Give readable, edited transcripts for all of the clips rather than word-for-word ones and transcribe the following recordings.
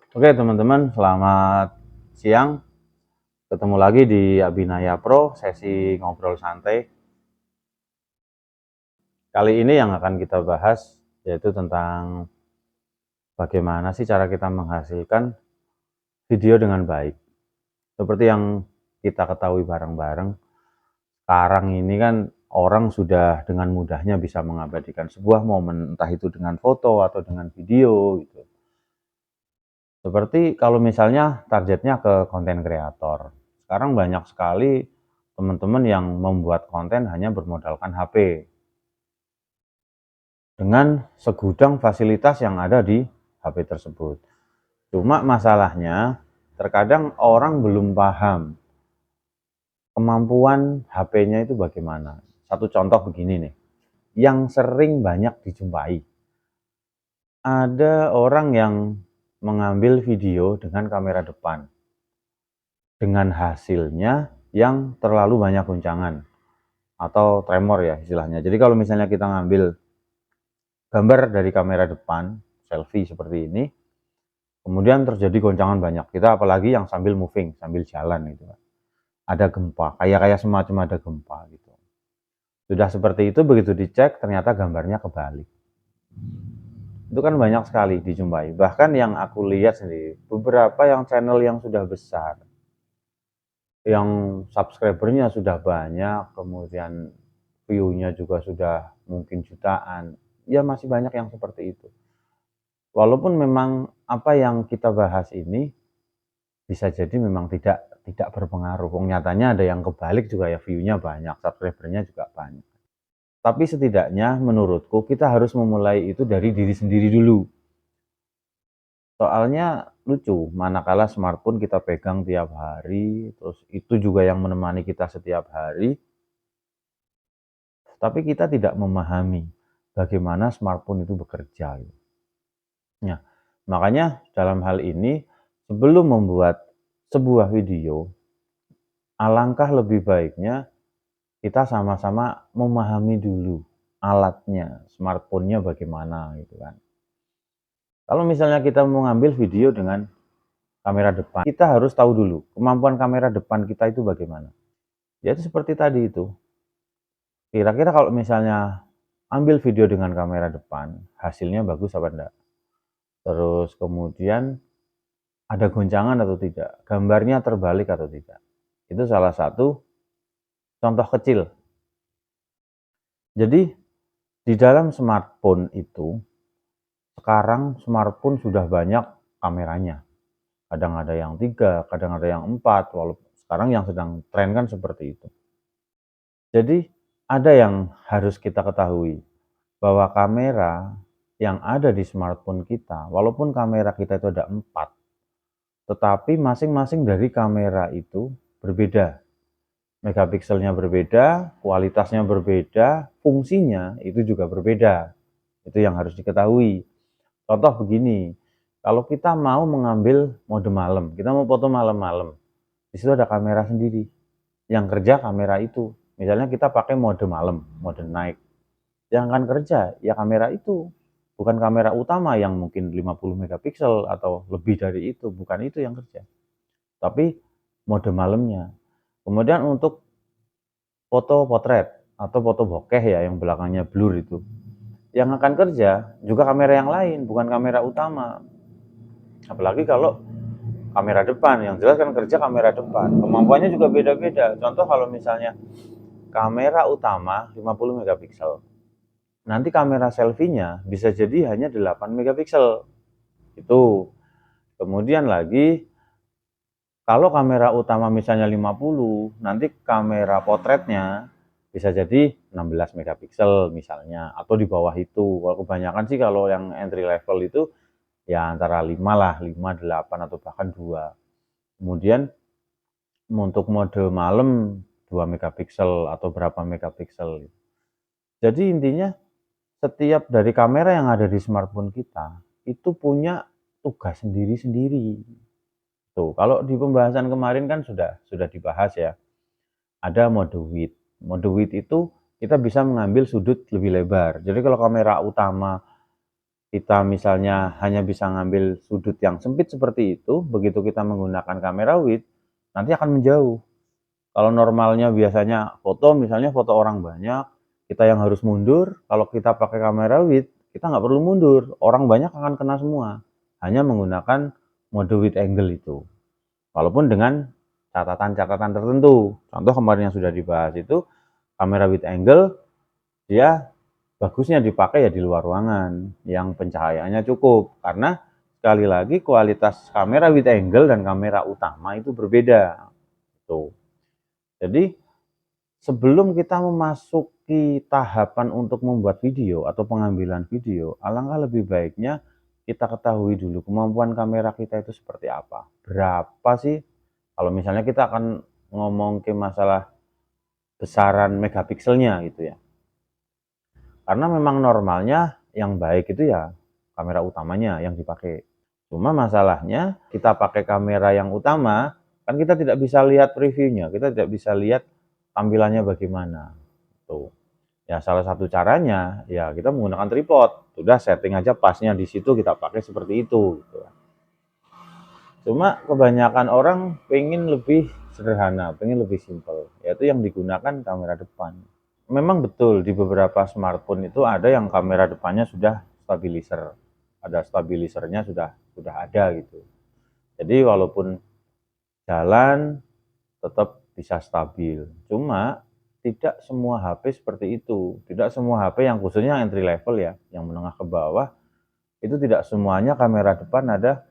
Oke teman-teman, selamat siang. Ketemu lagi di Abinaya Pro, sesi ngobrol santai. Kali ini yang akan kita bahas yaitu tentang bagaimana sih cara kita menghasilkan video dengan baik. Seperti yang kita ketahui bareng-bareng, sekarang ini kan orang sudah dengan mudahnya bisa mengabadikan sebuah momen, entah itu dengan foto atau dengan video gitu. Seperti kalau misalnya targetnya ke konten kreator. Sekarang banyak sekali teman-teman yang membuat konten hanya bermodalkan HP dengan segudang fasilitas yang ada di HP tersebut. Cuma masalahnya terkadang orang belum paham kemampuan HP-nya itu bagaimana. Satu contoh begini nih, yang sering banyak dijumpai. Ada orang yang mengambil video dengan kamera depan dengan hasilnya yang terlalu banyak guncangan atau tremor ya istilahnya. Jadi kalau misalnya kita ngambil gambar dari kamera depan, selfie seperti ini, kemudian terjadi goncangan banyak. Kita apalagi yang sambil moving, sambil jalan gitu. Ada gempa, kayak semacam ada gempa gitu. Sudah seperti itu, begitu dicek ternyata gambarnya kebalik. Itu kan banyak sekali dijumpai. Bahkan yang aku lihat sendiri, beberapa yang channel yang sudah besar, yang subscribernya sudah banyak, kemudian view-nya juga sudah mungkin jutaan, ya masih banyak yang seperti itu. Walaupun memang apa yang kita bahas ini bisa jadi memang tidak berpengaruh. Nyatanya ada yang kebalik juga ya, view-nya banyak, subscribernya juga banyak. Tapi setidaknya menurutku kita harus memulai itu dari diri sendiri dulu. Soalnya lucu, manakala smartphone kita pegang tiap hari, terus itu juga yang menemani kita setiap hari, tapi kita tidak memahami bagaimana smartphone itu bekerja. Nah, makanya dalam hal ini sebelum membuat sebuah video, alangkah lebih baiknya kita sama-sama memahami dulu alatnya, smartphone-nya bagaimana gitu kan. Kalau misalnya kita mau ngambil video dengan kamera depan, kita harus tahu dulu kemampuan kamera depan kita itu bagaimana. Yaitu seperti tadi itu. Kira-kira kalau misalnya ambil video dengan kamera depan, hasilnya bagus apa enggak? Terus kemudian ada goncangan atau tidak? Gambarnya terbalik atau tidak? Itu salah satu contoh kecil. Jadi di dalam smartphone itu, sekarang smartphone sudah banyak kameranya. Kadang ada yang 3, kadang ada yang 4, walaupun sekarang yang sedang tren kan seperti itu. Jadi ada yang harus kita ketahui, bahwa kamera yang ada di smartphone kita, walaupun kamera kita itu ada 4, tetapi masing-masing dari kamera itu berbeda. Megapikselnya berbeda, kualitasnya berbeda, fungsinya itu juga berbeda. Itu yang harus diketahui. Contoh begini, kalau kita mau mengambil mode malam, kita mau foto malam-malam, di situ ada kamera sendiri. Yang kerja kamera itu. Misalnya kita pakai mode malam, mode night. Yang akan kerja ya kamera itu. Bukan kamera utama yang mungkin 50 megapiksel atau lebih dari itu, bukan itu yang kerja. Tapi mode malamnya. Kemudian untuk foto potret atau foto bokeh ya yang belakangnya blur itu. Yang akan kerja juga kamera yang lain, bukan kamera utama. Apalagi kalau kamera depan, yang jelas kan kerja kamera depan. Kemampuannya juga beda-beda. Contoh kalau misalnya kamera utama 50 megapiksel. Nanti kamera selfie-nya bisa jadi hanya 8 megapiksel. Itu. Kemudian lagi kalau kamera utama misalnya 50, nanti kamera potretnya bisa jadi 16 megapiksel misalnya atau di bawah itu. Kalau kebanyakan sih kalau yang entry level itu ya antara 5 lah, 5, 8 atau bahkan 2. Kemudian untuk mode malam 2 megapiksel atau berapa megapiksel. Jadi intinya setiap dari kamera yang ada di smartphone kita itu punya tugas sendiri-sendiri. Tuh, kalau di pembahasan kemarin kan sudah dibahas ya. Ada mode width. Mode width itu kita bisa mengambil sudut lebih lebar. Jadi kalau kamera utama kita misalnya hanya bisa ngambil sudut yang sempit seperti itu, begitu kita menggunakan kamera width, nanti akan menjauh. Kalau normalnya biasanya foto, misalnya foto orang banyak, kita yang harus mundur, kalau kita pakai kamera width, kita nggak perlu mundur, orang banyak akan kena semua, hanya menggunakan mode width angle itu. Walaupun dengan catatan-catatan tertentu. Contoh kemarin yang sudah dibahas itu, kamera width angle, dia bagusnya dipakai ya di luar ruangan yang pencahayaannya cukup, karena sekali lagi kualitas kamera width angle dan kamera utama itu berbeda. Tuh. Jadi sebelum kita memasuki tahapan untuk membuat video atau pengambilan video, alangkah lebih baiknya kita ketahui dulu kemampuan kamera kita itu seperti apa. Berapa sih? Kalau misalnya kita akan ngomong ke masalah besaran megapikselnya gitu ya. Karena memang normalnya yang baik itu ya kamera utamanya yang dipakai. Cuma masalahnya kita pakai kamera yang utama, kan kita tidak bisa lihat previewnya, kita tidak bisa lihat tampilannya bagaimana. Tuh. Ya salah satu caranya ya kita menggunakan tripod. Sudah setting aja pasnya di situ kita pakai seperti itu gitu. Cuma kebanyakan orang pengen lebih sederhana, pengen lebih simpel, yaitu yang digunakan kamera depan. Memang betul di beberapa smartphone itu ada yang kamera depannya sudah stabilizer, ada stabilizernya sudah ada gitu. Jadi walaupun jalan tetap bisa stabil. Cuma tidak semua HP seperti itu. Tidak semua HP yang khususnya entry level ya, yang menengah ke bawah, itu tidak semuanya kamera depan ada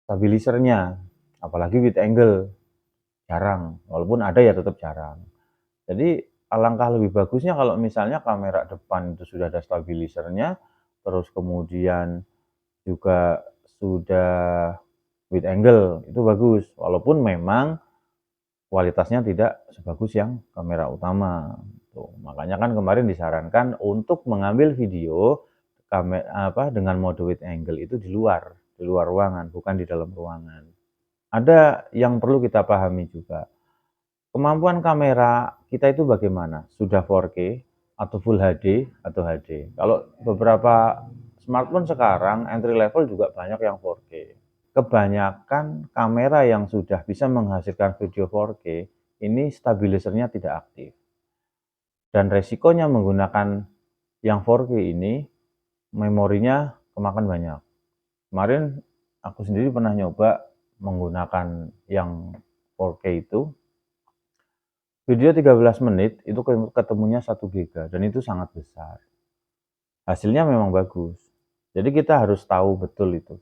stabilizernya. Apalagi with angle, jarang. Walaupun ada ya tetap jarang. Jadi alangkah lebih bagusnya kalau misalnya kamera depan itu sudah ada stabilizernya, terus kemudian juga sudah with angle, itu bagus. Walaupun memang kualitasnya tidak sebagus yang kamera utama. Tuh, makanya kan kemarin disarankan untuk mengambil video dengan mode wide angle itu di luar ruangan, bukan di dalam ruangan. Ada yang perlu kita pahami juga. Kemampuan kamera kita itu bagaimana? Sudah 4K atau Full HD atau HD? Kalau beberapa smartphone sekarang entry level juga banyak yang 4K. Kebanyakan kamera yang sudah bisa menghasilkan video 4K ini stabilizernya tidak aktif. Dan resikonya menggunakan yang 4K ini memorinya kemakan banyak. Kemarin aku sendiri pernah nyoba menggunakan yang 4K itu, video 13 menit itu ketemunya 1 GB dan itu sangat besar. Hasilnya memang bagus. Jadi kita harus tahu betul itu.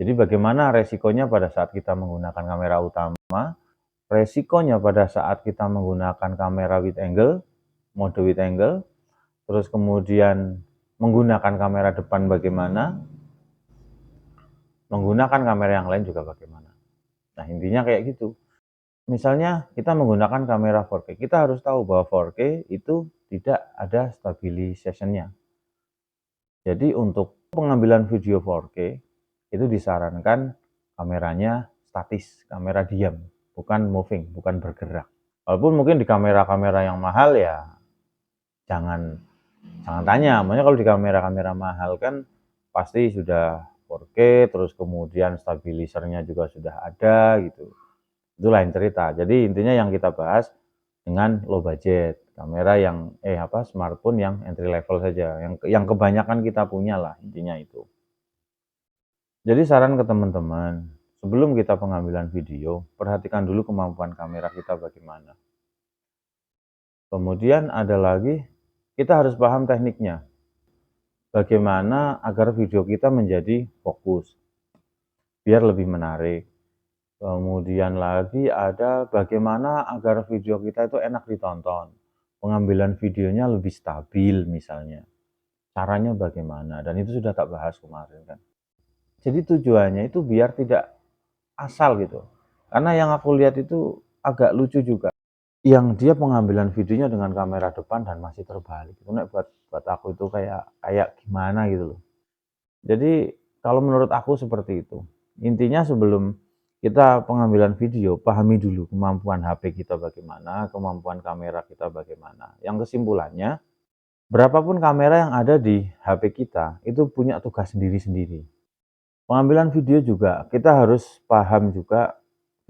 Jadi bagaimana resikonya pada saat kita menggunakan kamera utama, resikonya pada saat kita menggunakan kamera wide angle, mode wide angle, terus kemudian menggunakan kamera depan bagaimana, menggunakan kamera yang lain juga bagaimana. Nah intinya kayak gitu. Misalnya kita menggunakan kamera 4K, kita harus tahu bahwa 4K itu tidak ada stabilization-nya. Jadi untuk pengambilan video 4K itu disarankan kameranya statis, kamera diam, bukan moving, bukan bergerak. Walaupun mungkin di kamera-kamera yang mahal ya jangan tanya, makanya kalau di kamera-kamera mahal kan pasti sudah 4K, terus kemudian stabilizernya juga sudah ada gitu. Itu lain cerita. Jadi intinya yang kita bahas dengan low budget, kamera yang smartphone yang entry level saja, yang kebanyakan kita punya lah intinya itu. Jadi saran ke teman-teman, sebelum kita pengambilan video, perhatikan dulu kemampuan kamera kita bagaimana. Kemudian ada lagi, kita harus paham tekniknya. Bagaimana agar video kita menjadi fokus, biar lebih menarik. Kemudian lagi ada bagaimana agar video kita itu enak ditonton. Pengambilan videonya lebih stabil misalnya. Caranya bagaimana, dan itu sudah tak bahas kemarin kan. Jadi tujuannya itu biar tidak asal gitu. Karena yang aku lihat itu agak lucu juga. Yang dia pengambilan videonya dengan kamera depan dan masih terbalik. Itu buat aku itu kayak gimana gitu loh. Jadi kalau menurut aku seperti itu. Intinya sebelum kita pengambilan video, pahami dulu kemampuan HP kita bagaimana, kemampuan kamera kita bagaimana. Yang kesimpulannya, Berapapun kamera yang ada di HP kita, itu punya tugas sendiri-sendiri. Pengambilan video juga, kita harus paham juga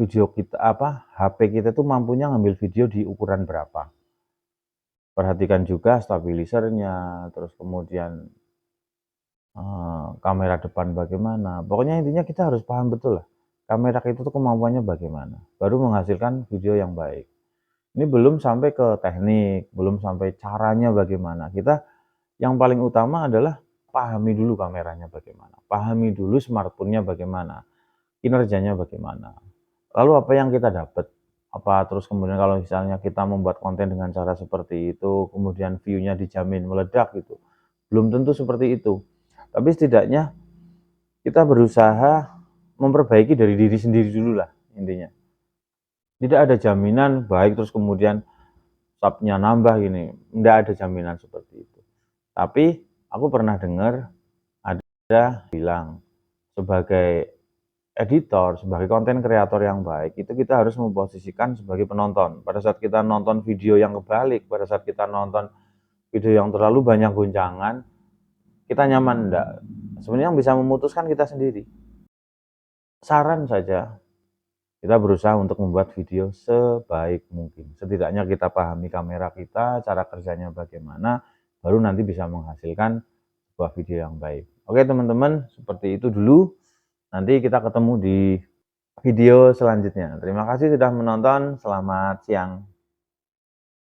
video kita HP kita tuh mampunya ngambil video di ukuran berapa. Perhatikan juga stabilisernya, terus kemudian, kamera depan bagaimana. Pokoknya intinya kita harus paham betul lah, kamera itu tuh kemampuannya bagaimana, baru menghasilkan video yang baik. Ini belum sampai ke teknik, belum sampai caranya bagaimana. Kita yang paling utama adalah pahami dulu kameranya bagaimana, pahami dulu smartphone-nya bagaimana, kinerjanya bagaimana. Lalu apa yang kita dapat? Terus kemudian kalau misalnya kita membuat konten dengan cara seperti itu, kemudian view-nya dijamin meledak gitu. Belum tentu seperti itu. Tapi setidaknya kita berusaha memperbaiki dari diri sendiri dulu lah intinya. Tidak ada jaminan baik terus kemudian sub-nya nambah gini, enggak ada jaminan seperti itu. Tapi aku pernah dengar ada bilang sebagai editor, sebagai konten kreator yang baik, itu kita harus memposisikan sebagai penonton. Pada saat kita nonton video yang kebalik, pada saat kita nonton video yang terlalu banyak goncangan, kita nyaman enggak? Sebenarnya yang bisa memutuskan kita sendiri. Saran saja, kita berusaha untuk membuat video sebaik mungkin. Setidaknya kita pahami kamera kita, cara kerjanya bagaimana, baru nanti bisa menghasilkan sebuah video yang baik. Oke teman-teman, seperti itu dulu. Nanti kita ketemu di video selanjutnya. Terima kasih sudah menonton. Selamat siang.